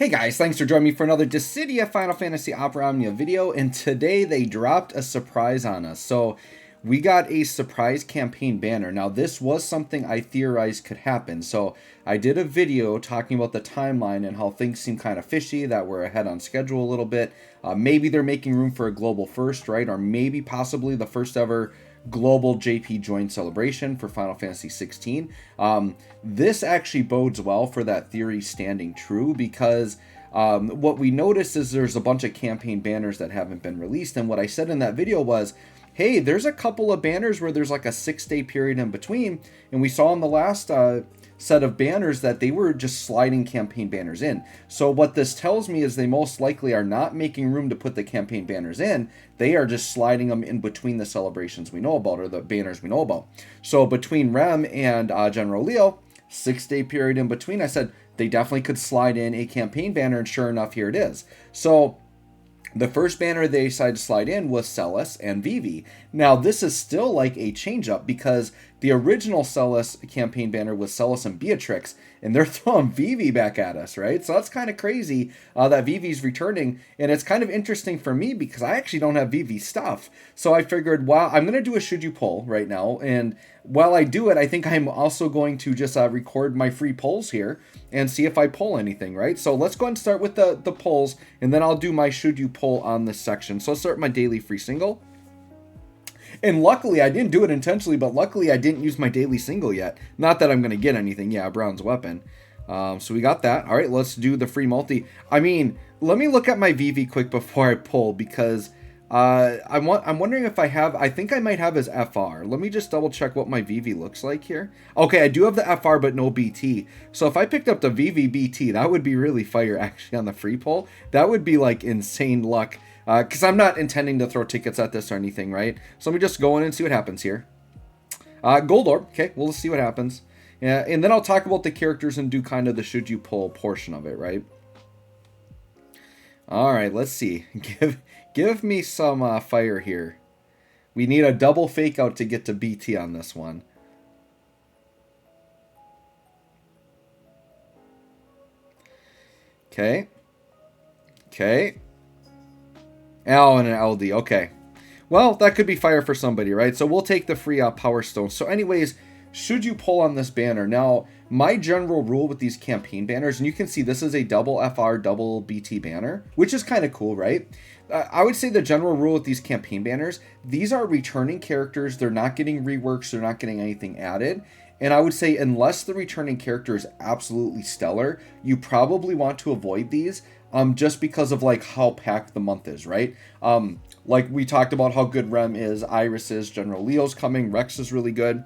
Hey guys, thanks for joining me for another Dissidia Final Fantasy Opera Omnia video, and today they dropped a surprise on us. So we got a surprise campaign banner. Now this was something I theorized could happen, so I did a video talking about the timeline and how things seem kind of fishy, that we're ahead on schedule a little bit. Maybe they're making room for a global first, right? Or maybe possibly the first ever global JP joint celebration for Final Fantasy 16. This actually bodes well for that theory standing true, because what we noticed is there's a bunch of campaign banners that haven't been released, and what I said in that video was, hey, there's a couple of banners where there's like a 6-day period in between, and we saw in the last set of banners that they were just sliding campaign banners in. So what this tells me is they most likely are not making room to put the campaign banners in. They are just sliding them in between the celebrations we know about, or the banners we know about. So between Rem and General Leo, 6-day period in between, I said they definitely could slide in a campaign banner, and sure enough, here it is. So the first banner they decided to slide in was Celes and Vivi. Now, this is still like a change-up, because the original Celes campaign banner was Celes and Beatrix, and they're throwing Vivi back at us, right? So that's kind of crazy that Vivi's returning, and it's kind of interesting for me because I actually don't have Vivi stuff. So I figured, wow, I'm going to do a Should You Poll right now, and while I do it, I think I'm also going to just record my free polls here and see if I poll anything, right? So let's go ahead and start with the polls, and then I'll do my Should You Poll on this section. So I'll start my daily free single. And luckily, I didn't do it intentionally, but luckily I didn't use my daily single yet. Not that I'm going to get anything. Yeah, Brown's weapon. So we got that. All right, let's do the free multi. I mean, let me look at my Vivi quick before I pull, because I'm wondering if I think I might have his FR. Let me just double check what my Vivi looks like here. Okay, I do have the FR, but no BT. So if I picked up the Vivi BT, that would be really fire, actually, on the free pull. That would be like insane luck. Because I'm not intending to throw tickets at this or anything, right? So let me just go in and see what happens here. Gold orb. Okay, we'll see what happens. Yeah, and then I'll talk about the characters and do kind of the Should You Pull portion of it, right? All right, let's see. Give me some fire here. We need a double fake out to get to BT on this one. Okay. Okay. L and an LD. Okay. Well, that could be fire for somebody, right? So we'll take the free Power Stone. So anyways, should you pull on this banner? Now, my general rule with these campaign banners, and you can see this is a double FR, double BT banner, which is kind of cool, right? I would say the general rule with these campaign banners, these are returning characters. They're not getting reworks. They're not getting anything added. And I would say unless the returning character is absolutely stellar, you probably want to avoid these. Just because of like how packed the month is, right? Like we talked about how good Rem is, Iris is, General Leo's coming, Rex is really good.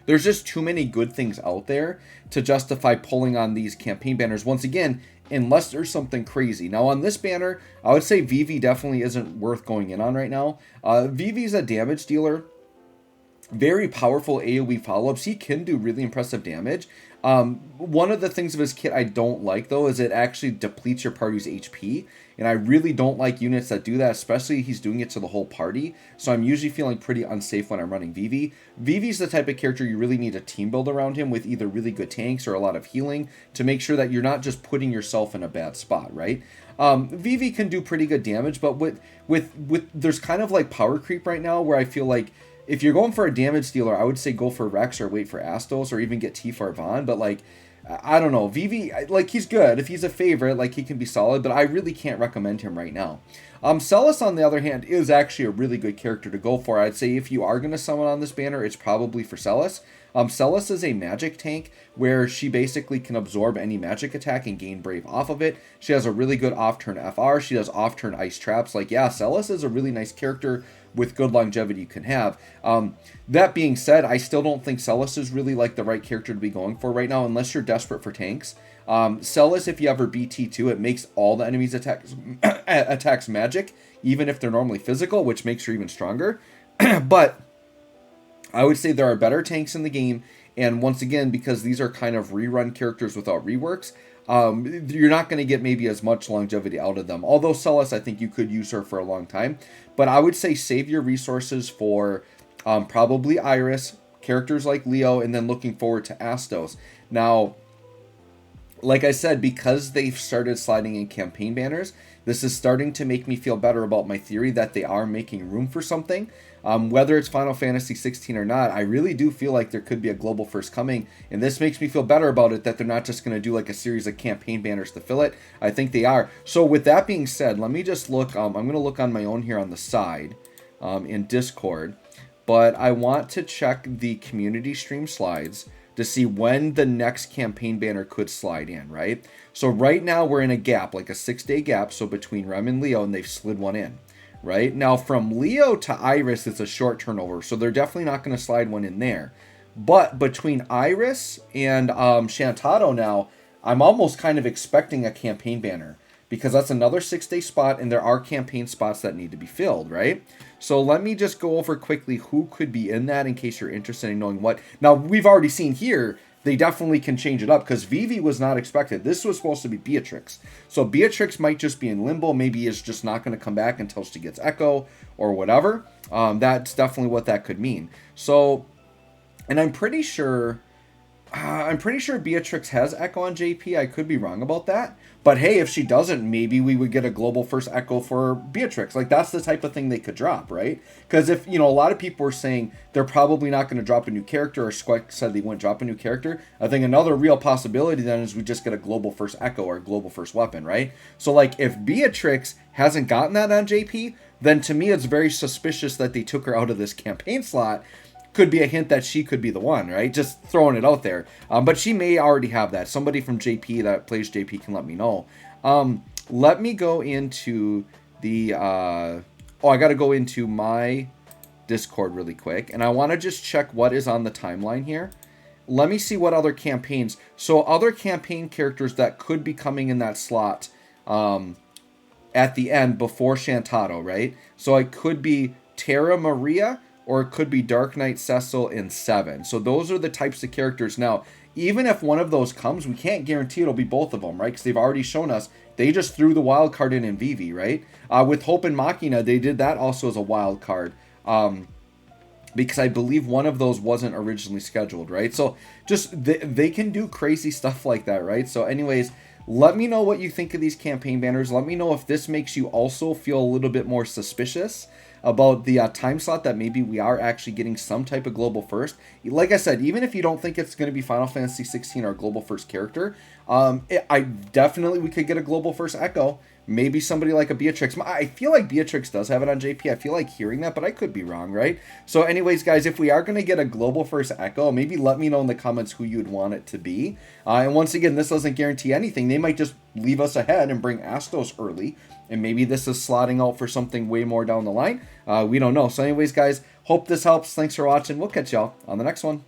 There's just too many good things out there to justify pulling on these campaign banners, once again, unless there's something crazy. Now on this banner, I would say Vivi definitely isn't worth going in on right now. Vivi's a damage dealer. Very powerful AoE follow-ups. He can do really impressive damage. One of the things of his kit I don't like, though, is it actually depletes your party's HP. And I really don't like units that do that, especially he's doing it to the whole party. So I'm usually feeling pretty unsafe when I'm running Vivi. Vivi's the type of character you really need a team build around him with either really good tanks or a lot of healing to make sure that you're not just putting yourself in a bad spot, right? Vivi can do pretty good damage, but with there's kind of like power creep right now where I feel like if you're going for a damage dealer, I would say go for Rex or wait for Astos or even get Tifa Vaughn. But like, I don't know, Vivi, like he's good. If he's a favorite, like he can be solid, but I really can't recommend him right now. Celes, on the other hand, is actually a really good character to go for. I'd say if you are going to summon on this banner, it's probably for Celes. Celes is a magic tank where she basically can absorb any magic attack and gain Brave off of it. She has a really good off-turn FR. She does off-turn ice traps. Like, yeah, Celes is a really nice character with good longevity you can have. That being said, I still don't think Celes is really like the right character to be going for right now unless you're desperate for tanks. Celes, if you ever BT2, it makes all the enemies attacks magic, even if they're normally physical, which makes her even stronger. But I would say there are better tanks in the game, and once again, because these are kind of rerun characters without reworks, you're not going to get maybe as much longevity out of them. Although Celes, I think you could use her for a long time. But I would say save your resources for probably Iris, characters like Leo, and then looking forward to Astos. Now, like I said, because they've started sliding in campaign banners, this is starting to make me feel better about my theory that they are making room for something. Whether it's Final Fantasy 16 or not, I really do feel like there could be a global first coming, and this makes me feel better about it, that they're not just going to do like a series of campaign banners to fill it. I think they are. So with that being said, let me just look. I'm going to look on my own here on the side in Discord, but I want to check the community stream slides to see when the next campaign banner could slide in, right? So right now we're in a gap, like a 6-day gap, so between Rem and Leo, and they've slid one in. Right now, from Leo to Iris, it's a short turnover, so they're definitely not going to slide one in there. But between Iris and Shantado now, I'm almost kind of expecting a campaign banner, because that's another 6-day spot, and there are campaign spots that need to be filled, right? So let me just go over quickly who could be in that in case you're interested in knowing what. Now, we've already seen here, they definitely can change it up, because Vivi was not expected. This was supposed to be Beatrix. So Beatrix might just be in limbo. Maybe is just not going to come back until she gets Echo or whatever. That's definitely what that could mean. So, and I'm pretty sure Beatrix has Echo on JP. I could be wrong about that. But hey, if she doesn't, maybe we would get a global first Echo for Beatrix. Like, that's the type of thing they could drop, right? Because if, a lot of people were saying they're probably not going to drop a new character, or Squex said they wouldn't drop a new character, I think another real possibility then is we just get a global first Echo or a global first weapon, right? So, like, if Beatrix hasn't gotten that on JP, then to me it's very suspicious that they took her out of this campaign slot. Could be a hint that she could be the one, right? Just throwing it out there. But she may already have that. Somebody from JP that plays JP can let me know. Let me go into the... I got to go into my Discord really quick. And I want to just check what is on the timeline here. Let me see what other campaigns... So other campaign characters that could be coming in that slot at the end before Shantado, right? So it could be Terra Maria, or it could be Dark Knight Cecil in 7. So those are the types of characters. Now, even if one of those comes, we can't guarantee it'll be both of them, right? Because they've already shown us they just threw the wild card in Vivi, right? With Hope and Machina, they did that also as a wild card. Because I believe one of those wasn't originally scheduled, right? So just they can do crazy stuff like that, right? So anyways, let me know what you think of these campaign banners. Let me know if this makes you also feel a little bit more suspicious about the time slot, that maybe we are actually getting some type of global first. Like I said, even if you don't think it's going to be Final Fantasy 16 or global first character, we could get a global first Echo. Maybe somebody like a Beatrix. I feel like Beatrix does have it on JP. I feel like hearing that, but I could be wrong, right? So anyways, guys, if we are going to get a global first Echo, maybe let me know in the comments who you'd want it to be. And once again, this doesn't guarantee anything. They might just leave us ahead and bring Astos early. And maybe this is slotting out for something way more down the line. We don't know. So anyways, guys, hope this helps. Thanks for watching. We'll catch y'all on the next one.